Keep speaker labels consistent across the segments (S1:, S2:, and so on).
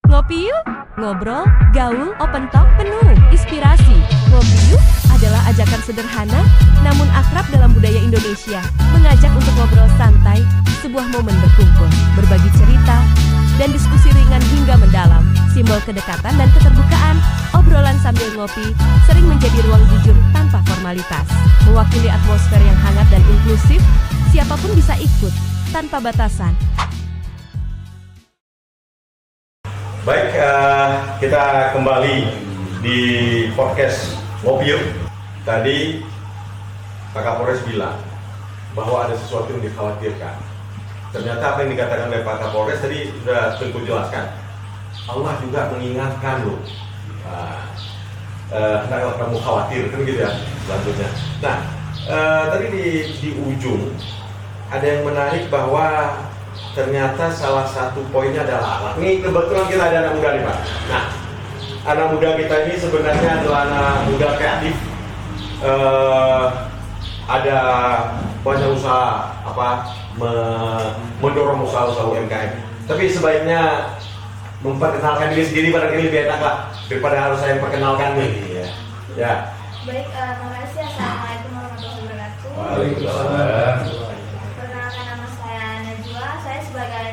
S1: Ngopi yuk, ngobrol, gaul, open talk penuh inspirasi. Ngopi yuk adalah ajakan sederhana namun akrab dalam budaya Indonesia, mengajak untuk ngobrol santai, sebuah momen berkumpul, berbagi cerita, dan diskusi ringan hingga mendalam. Simbol kedekatan dan keterbukaan, obrolan sambil ngopi sering menjadi ruang jujur tanpa formalitas. Mewakili atmosfer yang hangat dan inklusif, siapapun bisa ikut, tanpa batasan.
S2: Baik, kita kembali di podcast Ngopi Yuk. Tadi Pak Kapolres bilang bahwa ada sesuatu yang dikhawatirkan. Ternyata apa yang dikatakan oleh Pak Kapolres tadi sudah Tengku jelaskan. Allah juga mengingatkan loh. Hendaklah kamu khawatir, kan gitu ya selanjutnya. Nah, tadi di ujung ada yang menarik bahwa ternyata salah satu poinnya adalah akhlak. Ini kebetulan kita ada anak muda nih Pak. Nah, anak muda kita ini sebenarnya adalah anak muda kreatif. Ada banyak usaha mendorong usaha-usaha UMKM. Tapi sebaiknya memperkenalkan diri sendiri barangkali lebih enak lah daripada harus saya perkenalkan nih. Ya.
S3: Baik, makasih. Assalamualaikum warahmatullahi wabarakatuh.
S2: Waalaikumsalam.
S3: Perkenalkan, nama saya Najwa. Saya sebagai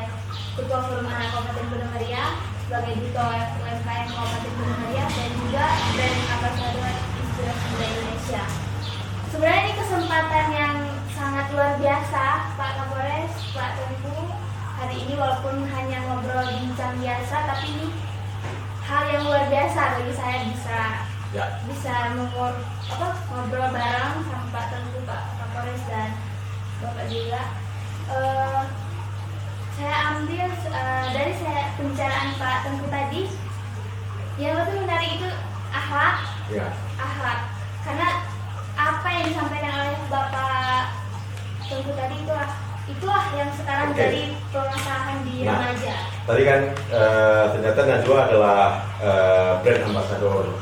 S3: Ketua Forum Anak Kabupaten Gunung Meriah, sebagai Duta UMKM Kabupaten Gunung Meriah, dan juga Brand Ambassador Inspirasi Muda Indonesia. Sebenarnya ini kesempatan yang sangat luar biasa, Pak Kapolres, Pak Tengku. Hari ini walaupun hanya ngobrol bincang biasa, tapi ini hal yang luar biasa bagi saya bisa ngobrol bareng sama Pak Tengku, Pak Kapolres, dan Bapak juga. Saya ambil dari pembicaraan Pak Tengku tadi, yang lebih menarik itu akhlak.
S2: Ya.
S3: Akhlak, karena apa yang disampaikan oleh Bapak Tengku tadi itulah yang sekarang jadi permasalahan di remaja.
S2: Tadi kan ternyata Najwa adalah brand ambassador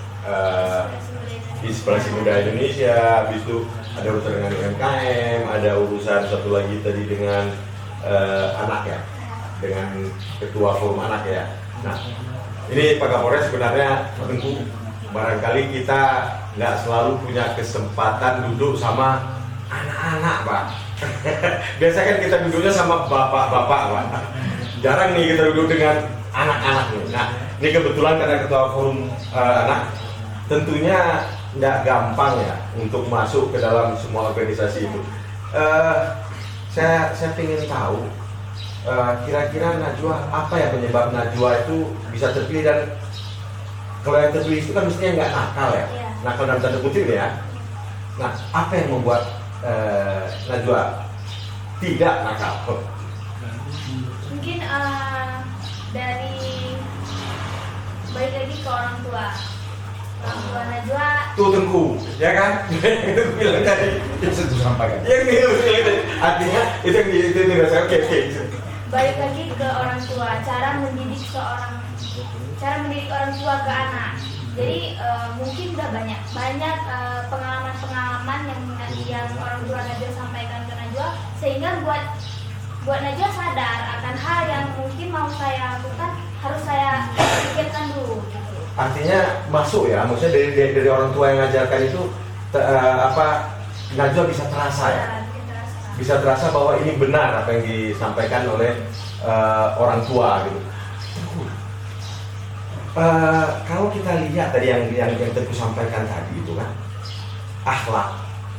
S2: Inspirasi Muda Indonesia. Habis itu ada urusan dengan UMKM, ada urusan satu lagi tadi dengan anak ya, dengan ketua forum anak ya. Nah, ini Pak Kapolres sebenarnya tentu barangkali kita nggak selalu punya kesempatan duduk sama anak-anak Pak. Biasa kan kita duduknya sama bapak-bapak Pak. Jarang nih kita duduk dengan anak-anak nih. Nah, ini kebetulan karena ketua forum anak, tentunya nggak gampang ya untuk masuk ke dalam semua organisasi itu. Saya ingin tahu kira-kira Najwa, apa ya penyebab Najwa itu bisa terpilih, dan kalau yang terpilih itu kan mestinya nggak nakal ya, nakal dalam tanda kutip ya. Nah, apa yang membuat Najwa tidak nakal?
S3: Mungkin dari balik lagi ke orang tua Najwa.
S2: Tuh Tengku, ya kan? Itu bilang tadi.
S4: Itu sampaikan.
S2: Yang itu artinya itu yang itu saya oke.
S3: Balik lagi ke orang tua, cara mendidik orang tua ke anak. Jadi mungkin udah banyak pengalaman-pengalaman yang orang tua Najwa sampaikan ke Najwa, sehingga buat Najwa sadar akan hal yang mungkin mau saya lakukan harus saya pikirkan dulu.
S2: Artinya masuk ya, maksudnya dari orang tua yang ngajarkan itu Najwa bisa terasa ya, bisa terasa bahwa ini benar apa yang disampaikan oleh orang tua gitu. Kalau kita lihat tadi yang Tengku sampaikan tadi itu kan akhlak.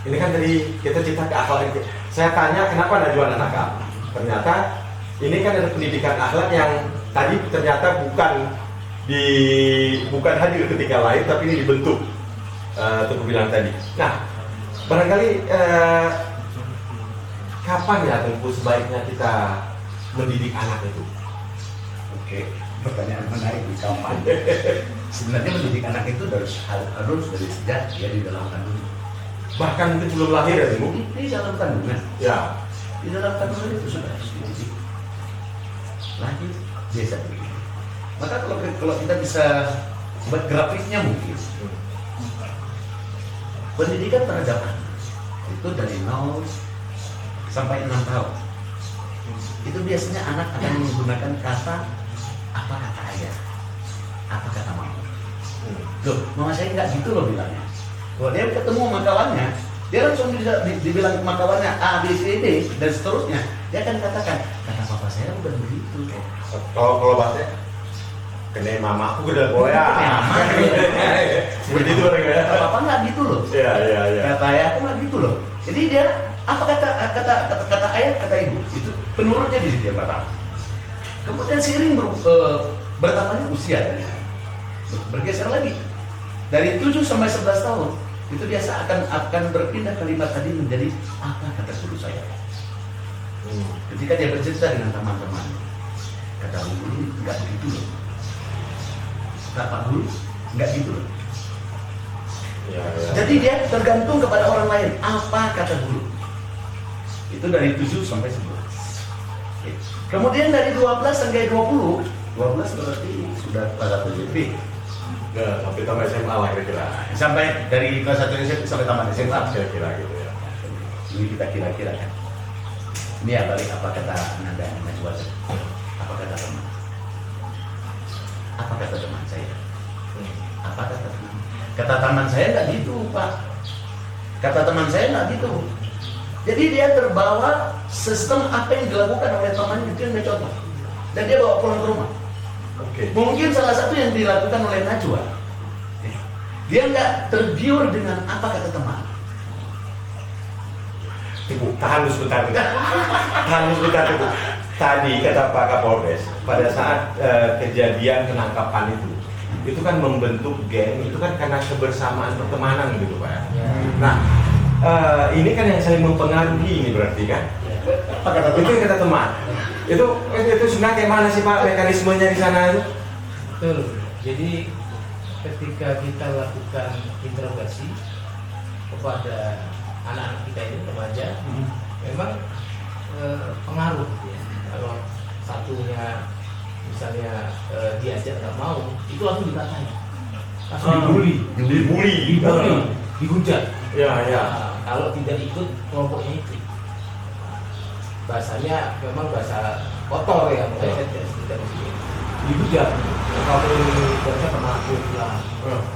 S2: Ini kan tadi kita cerita ke akhlak. Saya tanya kenapa Najwa nakal. Ternyata ini kan ada pendidikan akhlak yang tadi ternyata bukan hadir ketika lahir, tapi ini dibentuk. Tengku bilang tadi. Nah, barangkali kapan ya Tengku sebaiknya kita mendidik anak itu?
S4: Oke, pertanyaan menarik di kapan. Sebenarnya mendidik anak itu harus dari sejak dia di dalam kandungan.
S2: Bahkan mungkin sebelum lahir ya Tengku?
S4: Di dalam kandungan.
S2: Ya.
S4: Di dalam kandungan itu sudah harus dididik. Lahir biasa begini. Maka kalau kita bisa buat grafisnya mungkin. Pendidikan terhadap anak itu dari 0 sampai 6 tahun. Itu biasanya anak akan menggunakan kata apa kata ayah. Loh, mama saya nggak gitu loh bilangnya. Kalau dia ketemu sama kawannya, dia langsung dibilang sama kawannya A, B, C, D, dan seterusnya. Dia akan katakan, kata papa saya bukan begitu.
S2: Kalau bahasanya kena mamaku udah goya. Seperti itu mereka ya.
S4: Kata papa nggak gitu loh.
S2: Iya, iya, iya.
S4: Kata ayah aku nggak gitu loh. Jadi dia apa kata ayah, kata ibu itu penurutnya di situ yang pertama. Kemudian seiring bertambahnya usia bergeser lagi dari 7 sampai 11 tahun itu biasa akan berpindah kalimat tadi menjadi apa kata guru saya. Ketika dia bercerita dengan teman-teman, kata guru nggak begitu loh. Kata guru nggak gitu loh.
S2: Ya, ya.
S4: Jadi dia tergantung kepada orang lain. Apa kata guru? Itu dari 7 sampai 11. Oke. Kemudian dari 12 sampai 20, 12 berarti sudah pada PJP.
S2: Ya, sampai tamat SMA lah kira-kira.
S4: Sampai dari kelas 1 SMP sampai tamat SMA.
S2: Kira-kira gitu ya.
S4: Ini kita kira-kira kan. Ini ya balik apa kata Nanda Najwa. Apa kata teman? Apa kata teman saya? Apa kata teman? Kata teman saya nggak gitu, Pak. Kata teman saya nggak gitu. Jadi dia terbawa sistem apa yang dilakukan oleh temannya itu yang dia contoh. Dan dia bawa pulang ke rumah.
S2: Oke.
S4: Mungkin salah satu yang dilakukan oleh Najwa. Dia nggak tergiur dengan apa kata teman.
S2: Ibu, tahan dulu sebentar. Tahan dulu sebentar, Ibu. Tadi kata Pak Kapolres, pada saat kejadian penangkapan itu kan membentuk geng, itu kan karena kebersamaan pertemanan gitu Pak. Nah, ini kan yang saling mempengaruhi ini berarti kan?
S4: Apa kata
S2: Itu yang kata teman. Itu sebenarnya kayak mana sih Pak mekanismenya di sana itu?
S5: Betul. Jadi ketika kita lakukan interogasi kepada anak-anak kita ini remaja, memang pengaruh gitu ya. Kalau satunya misalnya diajak nggak mau, itu langsung dikatain, langsung dibully, dihujat.
S2: Ya, ya.
S5: Nah, kalau tidak ikut kelompoknya itu, bahasanya memang bahasa kotor ya, makanya saya tidak mesti dihujat. Kamu ini bahasa penakut lah,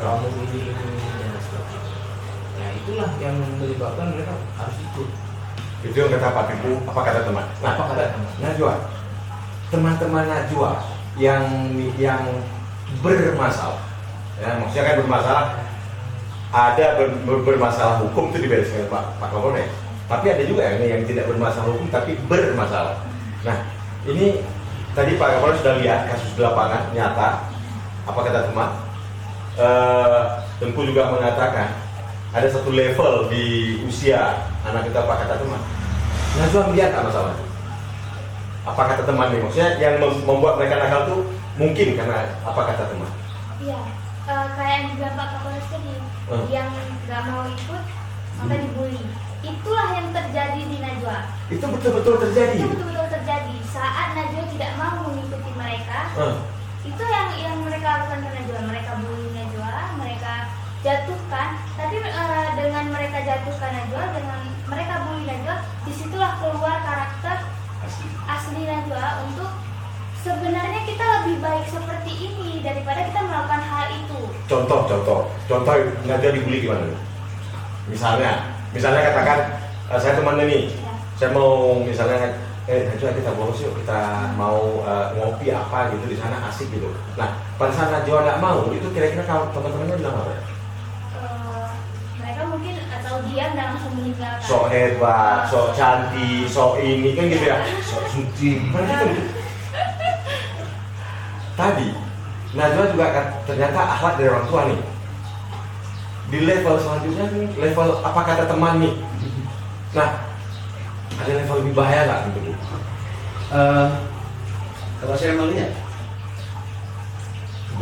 S5: kamu ini dan sebagainya. Nah itulah yang menyebabkan mereka harus ikut.
S2: Itu yang kata Pak Tipu, apa kata teman? Nah,
S5: Apa kata teman?
S2: Najwa, teman-teman Najwa yang bermasalah, ya maksudnya kan bermasalah, ada bermasalah hukum itu dibereskan Pak Kapolres. Tapi ada juga yang tidak bermasalah hukum tapi bermasalah. Nah, ini tadi Pak Kapolres sudah lihat kasus di lapangan nyata. Apa kata teman? Tengku juga mengatakan ada satu level di usia anak kita, apa kata teman? Najwa melihat apa masalah itu? Apa kata teman nih? Maksudnya yang membuat mereka nakal tuh mungkin karena apa kata teman?
S3: Iya, kayak yang dibilang Pak Kapolres tadi, yang nggak mau ikut sampai dibully. Itulah yang terjadi di Najwa.
S2: Itu betul-betul terjadi.
S3: Itu betul-betul terjadi saat Najwa tidak mau mengikuti mereka. Itu yang mereka lakukan ke Najwa. Mereka bully Najwa, mereka jatuhkan. Tapi dengan mereka jatuhkan Najwa, dengan mereka bully Najwa, disitulah keluar karakter asli Najwa untuk sebenarnya kita lebih baik seperti ini daripada kita melakukan hal itu.
S2: Contoh Najwa dibully gimana? Misalnya katakan saya temannya nih,
S3: Ya.
S2: saya mau misalnya Najwa kita bolos yuk, kita mau ngopi apa gitu di sana asik gitu. Nah pada saat Najwa nggak mau, itu kira-kira kalau teman-temannya bilang apa?
S3: Mereka mungkin atau diam dan langsung meninggalkan.
S2: Sok hebat, sok cantik, sok ini kan gitu ya, sok suci. Kan gitu. Tadi Najwa juga ternyata akhlak dari orang tua nih. Di level selanjutnya nih, level apa kata teman nih. Nah, ada level lebih bahaya nggak gitu Bu?
S4: Kalau saya melihat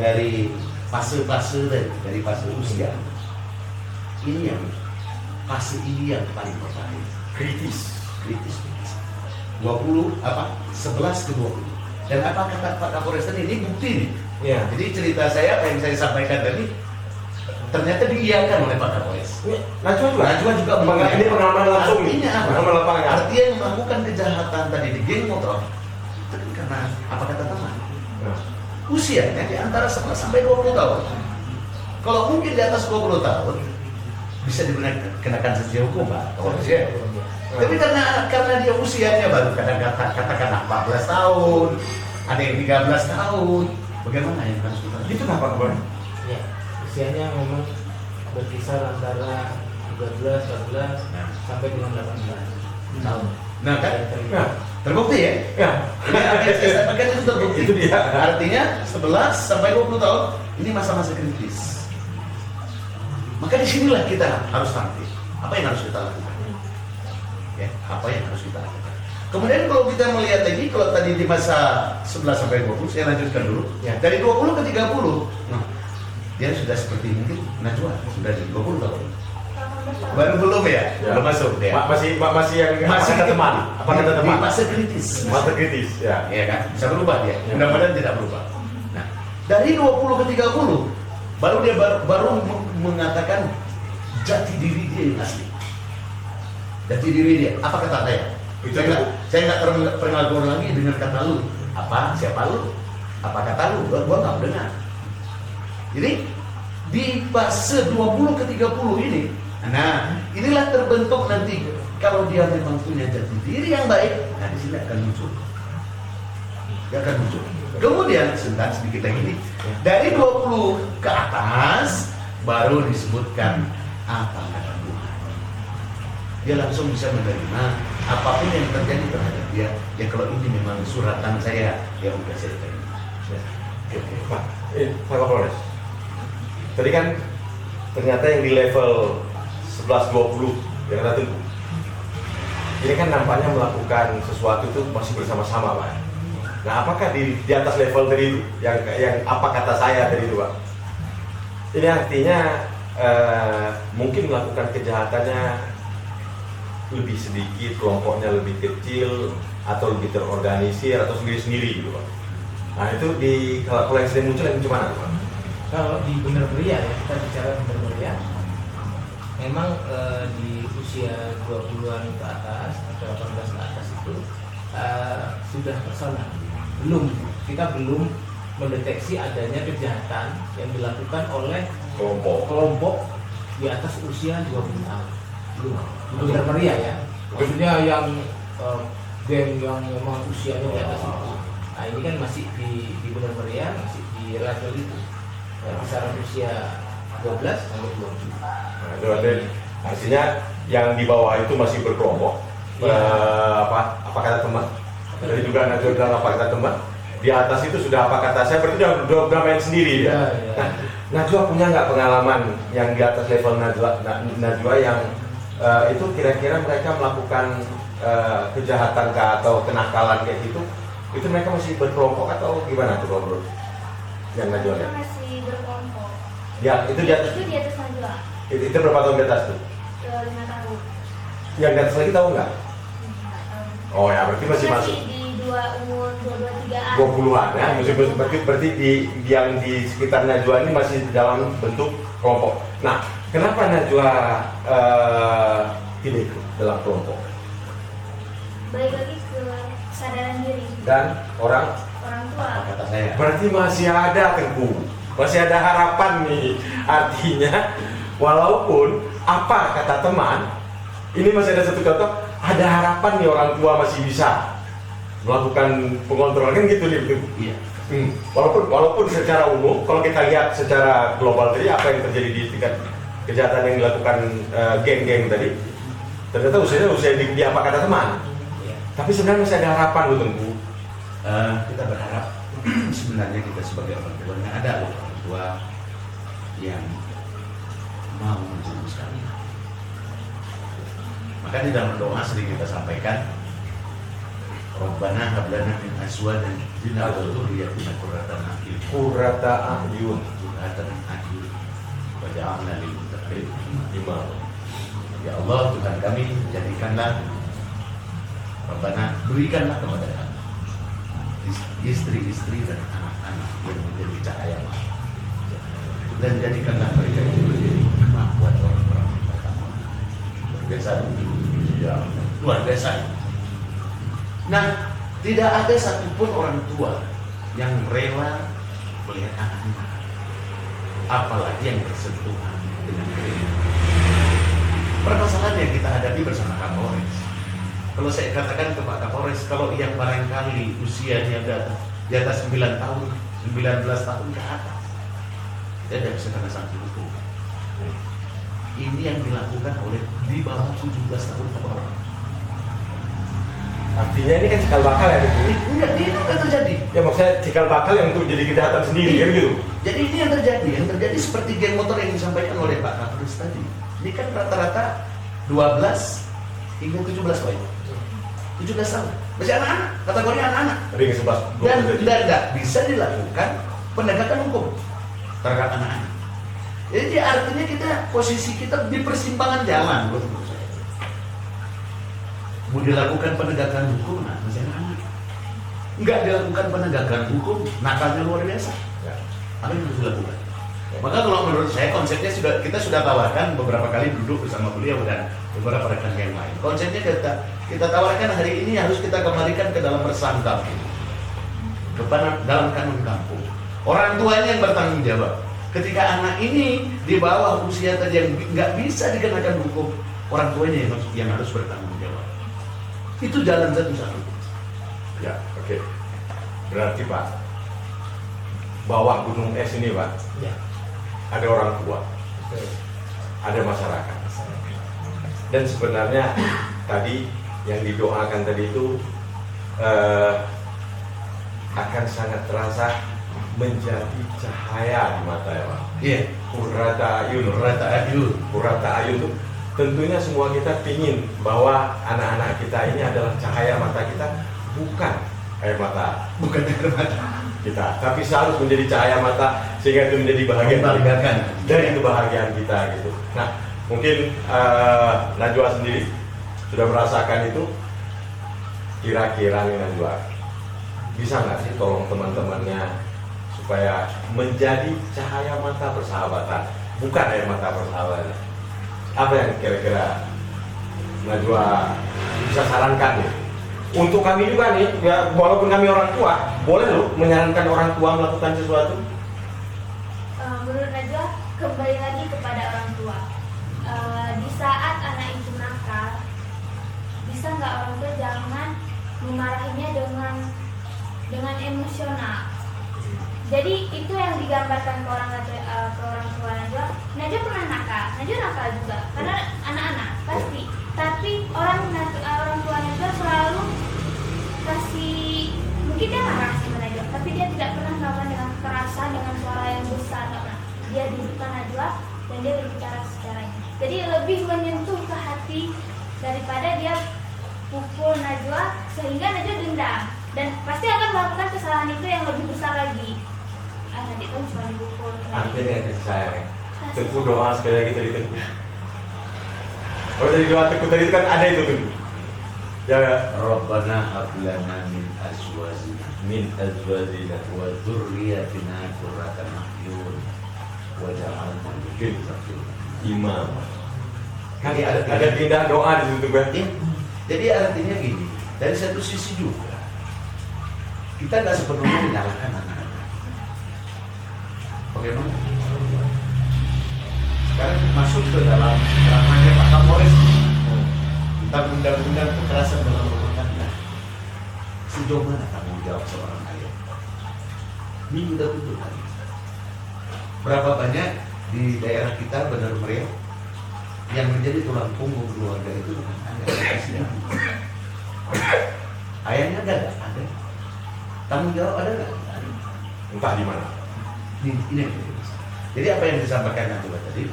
S4: dari fase-fase dari fase usia ini yang fase ini yang paling berbahaya,
S2: Kritis.
S4: 11 ke 20. Dan apa kata Pak Kapolres tadi, ini bukti nih.
S2: Ya.
S4: Jadi cerita saya apa yang saya sampaikan tadi ternyata diiyakan oleh Pak Kapolres.
S2: Najwa juga ini pengalaman langsung nih.
S4: Artinya apa?
S2: Pengalaman lapangan.
S4: Artinya yang melakukan kejahatan tadi di geng motor itu kan karena apa kata teman?
S2: Nah,
S4: Usianya di antara 11 sampai 20 tahun. Kalau mungkin di atas 20 tahun bisa dikenakan sanksi hukum, Pak. Kalau dia. Tapi karena dia usianya baru katakan 14 tahun, ada yang 13 tahun, bagaimana yang harus kita lakukan?
S2: Itu kenapa Bang?
S5: Ya, usianya memang berkisar antara 13, 14 sampai dengan 18 tahun.
S4: Nah kan,
S2: Nah,
S4: terbukti ya?
S2: ya.
S4: Ini apa yang saya sampaikan itu terbukti.
S2: Itu dia.
S4: Artinya 11 sampai 20 tahun ini masa-masa kritis. Maka disinilah kita harus tampil. Apa yang harus kita lakukan? Ya, apa yang harus kita lakukan? Kemudian kalau kita melihat lagi, kalau tadi di masa 11 sampai 20, saya lanjutkan dulu.
S2: Ya.
S4: Dari 20 ke 30, nah, dia sudah seperti mungkin Najwa, sudah di 20 tahun.
S3: 18 tahun.
S4: Baru belum ya?
S2: Ya.
S4: Belum masuk ya?
S2: Masih yang
S4: Masih
S2: apa kata teman? Apa kata
S4: di
S2: teman?
S4: masa kritis.
S2: Masa kritis, ya.
S4: Ya kan? Bisa berubah dia.
S2: Ya.
S4: Mudah-mudahan tidak berubah. Nah, dari 20 ke 30 baru dia baru mengatakan jati diri dia yang asli. Jati diri dia. Apa kata saya?
S2: Itu
S4: Saya nggak terpengaruh lagi dengan kata lu. Apa? Siapa lu? Apa kata lu? Gua nggak dengar. Jadi di fase 20 ke 30 ini, nah inilah terbentuk nanti kalau dia memang punya jati diri yang baik, nah di sini akan muncul. Dia akan muncul. Kemudian sebentar sedikit lagi nih. Dari 20 ke atas baru disebutkan apa kata Tuhan. Dia langsung bisa menerima apapun yang terjadi terhadap dia. Ya kalau ini memang suratan saya, ya udah saya terima. Ya.
S2: Oke, Pak. Pak Kapolres. Tadi kan ternyata yang di level 11-20 yang kata Tengku. Ini kan nampaknya melakukan sesuatu itu masih bersama-sama, Pak. Nah, apakah di atas level tadi itu yang apa kata saya tadi itu, Pak? Ini artinya mungkin melakukan kejahatannya lebih sedikit, kelompoknya lebih kecil atau lebih terorganisir atau sendiri-sendiri gitu, Pak. Nah, itu kalau yang sering muncul yang gimana, Pak?
S5: Kalau di Bener Meriah ya, kita bicara Bener Meriah, memang di usia 20-an ke atas atau 18 ke atas itu sudah personal. Kita belum mendeteksi adanya kejahatan yang dilakukan oleh kelompok di atas usia 20 tahun. Belum. Bener Meriah ya. Maksudnya yang geng yang memang usianya di atas itu. Nah ini kan masih di Bener Meriah, masih di level itu. Kisaran usia 12 sampai 20.
S2: Nah, itu artinya yang di bawah itu masih berkelompok.
S5: Ya.
S2: Apa kata teman? Jadi juga Najwa bilang apa kata teman. Di atas itu sudah apa kata saya, berarti udah main sendiri ya.
S5: Ya.
S2: Nah, Najwa punya nggak pengalaman yang di atas level Najwa yang itu kira-kira mereka melakukan kejahatan atau kenakalan kayak gitu? Itu mereka masih berkelompok atau gimana tuh, Bro? Yang Najwa
S3: Itu
S2: lihat?
S3: masih berkelompok.
S2: Ya, itu di atas.
S3: Itu di atas Najwa.
S2: Itu berapa tahun di atas tuh?
S3: Ke 5 tahun.
S2: Yang di atas lagi tahu nggak?
S3: Nggak tahu.
S2: Oh ya, berarti masih masuk.
S3: di umur 22-23an.
S2: 20-an ya, berarti yang di sekitar Najwa ini masih dalam bentuk kelompok. Nah, kenapa Najwa tidak ikut dalam kelompok?
S3: Balik lagi ke kesadaran diri
S2: Dan orang
S3: tua.
S4: Apa kata saya?
S2: berarti masih ada Tengku, masih ada harapan nih. Artinya, walaupun apa kata teman, ini masih ada satu contoh, ada harapan nih orang tua masih bisa melakukan pengontrolan kan gitu nih.
S4: Iya.
S2: Walaupun secara umum, kalau kita lihat secara global tadi apa yang terjadi di tingkat kejahatan yang dilakukan geng-geng tadi, ternyata usia di apa kata teman.
S5: Ya.
S2: Tapi sebenarnya masih ada harapan loh Tengku.
S4: Kita berharap sebenarnya kita sebagai orang tua ada loh orang tua yang mau menjerumuskan. Maka di dalam doa sering kita sampaikan, Rabbana hab lana min azwajina wa dhurriyyatina qurrata a'yun.
S2: Qurrata a'yun.
S4: Qurrata a'yun. Waj'alna lil muttaqina
S2: Imam.
S4: Ya Allah, Tuhan kami, jadikanlah Rabbana, berikanlah kepada kami istri-istri dan anak-anak yang menjadi cahaya dan jadikanlah mereka itu menjadi imam buat orang-orang yang pertama. Luar biasa, ya, luar biasa. Nah, tidak ada satupun orang tua yang rela melihat anaknya. apalagi yang bersentuhan dengan keringat. Permasalahan yang kita hadapi bersama Kapolres. Kalau saya katakan ke Pak Kapolres, kalau yang barangkali usianya di atas 9 tahun, 19 tahun ke atas, dia tidak bisa kena sanksi hukum. Ini yang dilakukan oleh di bawah 17 tahun ke bawah.
S2: Artinya ini kan cikal bakal ya gitu.
S4: Enggak, ini kan terjadi.
S2: Ya maksudnya cikal bakal yang untuk jadi kejahatan sendiri kan gitu.
S4: Jadi ini yang terjadi seperti geng motor yang disampaikan oleh Pak Kapolres tadi. Ini kan rata-rata 12 hingga 17 Pak. 17 tahun. Masih anak-anak, kategori anak-anak.
S2: Ring 11.
S4: Dan tidak bisa dilakukan penegakan hukum terhadap anak-anak. Jadi artinya kita posisi kita di persimpangan jalan menurut saya. Mau dilakukan penegakan hukum, nah masih anak-anak. Enggak dilakukan penegakan hukum, nakalnya luar biasa.
S2: Ya.
S4: Apa yang harus dilakukan? Maka kalau menurut saya konsepnya kita sudah tawarkan beberapa kali duduk bersama beliau dan beberapa rekan yang lain. Konsepnya kita tawarkan hari ini harus kita kembalikan ke dalam bersam kampung, dalam kanun kampung. Orang tuanya yang bertanggung jawab. Ketika anak ini di bawah usia tadi yang nggak bisa dikenakan hukum, orang tuanya yang harus bertanggung jawab. Itu jalan satu-satu.
S2: Ya, oke. Berarti Pak, bawah gunung es ini Pak,
S5: Ya.
S2: ada orang tua,
S5: Betul.
S2: ada masyarakat. Dan sebenarnya tadi yang didoakan tadi itu akan sangat terasa menjadi cahaya di mata ya Pak.
S4: Iya.
S2: Qurrata ayun.
S4: Rata adil.
S2: Qurrata ayun itu tentunya semua kita pingin bahwa anak-anak kita ini adalah cahaya mata kita, bukan air mata
S4: Bukan air mata.
S2: kita, tapi harus menjadi cahaya mata sehingga itu menjadi bahagian
S4: Membanggakan.
S2: dari kebahagiaan kita gitu. Nah, mungkin Najwa sendiri sudah merasakan itu. Kira-kira nih Najwa, bisa nggak sih tolong teman-temannya supaya menjadi cahaya mata persahabatan, bukan air mata persahabatan? Apa yang kira-kira Najwa bisa sarankan nih? Untuk kami juga nih, ya walaupun kami orang tua, boleh loh menyarankan orang tua melakukan sesuatu.
S3: Menurut Najwa, kembali lagi kepada orang tua. Di saat anak itu nakal, bisa nggak orang tua jangan memarahinya dengan emosional. Jadi itu yang digambarkan ke orang tua Najwa. Najwa pernah nakal, Najwa nakal juga karena anak-anak pasti. Tapi orang tua Najwa selalu kasih, mungkin dia marah sama Najwa, tapi dia tidak pernah melakukan dengan kekerasan, dengan suara yang besar, nggak pernah. Dia dudukkan Najwa dan dia berbicara secara ini. Jadi lebih menyentuh ke hati daripada dia pukul Najwa sehingga Najwa dendam dan pasti akan melakukan kesalahan itu yang lebih besar lagi. Nanti kan cuma dipukul.
S2: Artinya kasih sayang. Teguh doa sekali lagi tadi teguh. Oh dari doa teguh tadi itu kan ada itu tuh. Ya,
S4: Rabbana hab lana min azwajina wa dzurriyyatina qurrata a'yun waj'alna lil muttaqina
S2: imam. Kan
S4: Jadi
S2: ada pindah doa di situ kan.
S4: Ya, jadi artinya gini, dari satu sisi juga kita nggak sepenuhnya menyalahkan anak-anak. Bagaimana? Sekarang masuk ke dalam ranahnya Pak Kapolres tentang undang-undang kekerasan dalam rumah tangga. Sejauh mana tanggung jawab seorang ayah? Ini udah tunjukkan. Berapa banyak di daerah kita benar meriah yang menjadi tulang punggung keluarga itu bukan ayah, ayahnya ada. Tanggung jawab ada nggak? Ada.
S2: Entah di mana.
S4: Ini yang jadi masalah. Jadi apa yang disampaikan Najwa tadi,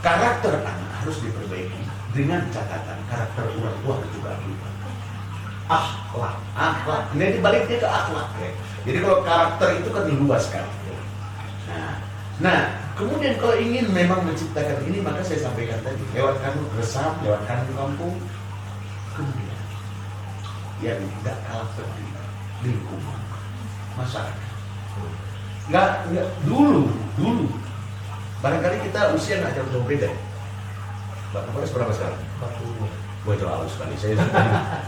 S4: karakter anak harus diperbaiki dengan catatan karakter orang tua juga berubah. Akhlak. Ini dibaliknya ke akhlak ya. Jadi kalau karakter itu kan luas kan. Nah, kemudian kalau ingin memang menciptakan ini, maka saya sampaikan tadi lewat kanun resam, lewat kanun kampung, kemudian yang tidak kalah penting lingkungan masyarakat. Nggak dulu barangkali kita usia nggak jauh beda. Pak Kapolres berapa sekarang?
S5: 40.
S4: Wah itu halus sekali.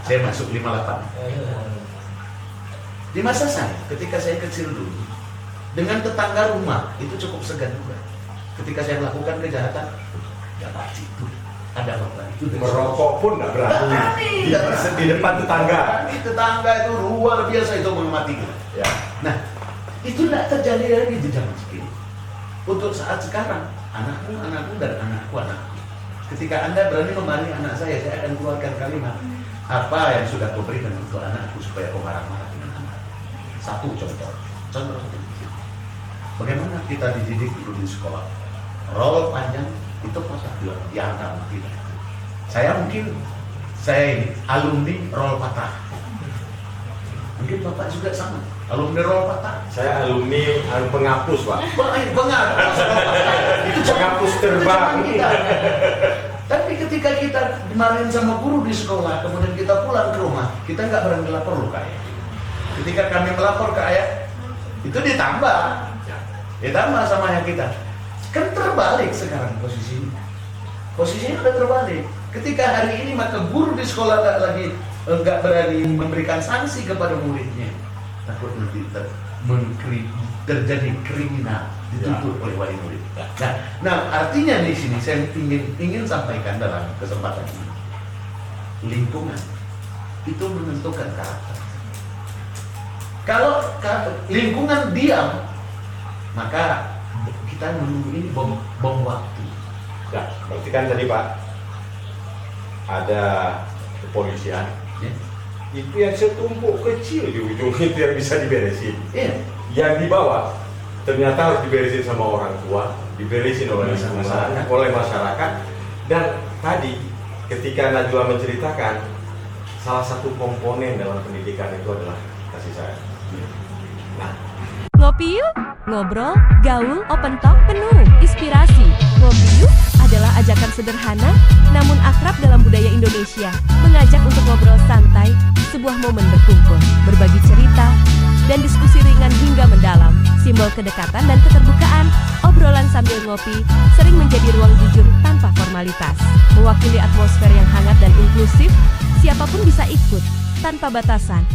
S4: Saya masuk 58. Di masa saya, ketika saya kecil dulu, dengan tetangga rumah itu cukup segan juga. Ketika saya melakukan kejahatan, ya pasti itu ada bapak itu.
S2: Merokok pun nggak berani. Di depan tetangga.
S4: Di tetangga itu luar biasa itu mematikan.
S2: Ya.
S4: Nah, itu tidak terjadi lagi di zaman segini. Untuk saat sekarang, anakku dan anakku. Ketika Anda berani memarahi anak saya akan keluarkan kalimat apa yang sudah kau berikan untuk anakku supaya kau marah-marah dengan anak. Satu contoh. Bagaimana kita dididik dulu di sekolah? Rol panjang itu patah di antara kita. Saya ini alumni rol patah. Mungkin Bapak juga sama, alumni rol patah.
S2: Saya alumni penghapus, Pak.
S4: Penghapus. Itu
S2: Penghapus terbang.
S4: kita. Tapi ketika kita dimarahin sama guru di sekolah, kemudian kita pulang ke rumah, kita nggak berani lapor loh kak ayah. Ketika kami melapor ke ayah, itu ditambah sama ayah kita. Kan terbalik sekarang posisinya udah terbalik. Ketika hari ini maka guru di sekolah nggak berani memberikan sanksi kepada muridnya, takut nanti terjadi kriminal dituntut oleh wali murid. Nah, artinya di sini saya ingin sampaikan dalam kesempatan ini, lingkungan itu menentukan karakter. Kalau lingkungan diam, maka kita menunggu ini bom waktu.
S2: Ya, berarti kan tadi Pak ada kepolisian.
S4: Ya.
S2: Itu yang setumpuk kecil di ujung itu yang bisa diberesin.
S4: Iya.
S2: Yang di bawah ternyata harus diberesin sama orang tua, diberesin oleh masyarakat. Dan tadi ketika Najwa menceritakan salah satu komponen dalam pendidikan itu adalah kasih sayang. Nah,
S1: Ngopi yuk, ngobrol, gaul, open talk penuh inspirasi. Ngopi yuk adalah ajakan sederhana namun akrab dalam budaya Indonesia, mengajak untuk ngobrol santai, sebuah momen berkumpul, berbagi cerita, dan diskusi ringan hingga mendalam. Simbol kedekatan dan keterbukaan, obrolan sambil ngopi sering menjadi ruang jujur tanpa formalitas. Mewakili atmosfer yang hangat dan inklusif, siapapun bisa ikut, tanpa batasan.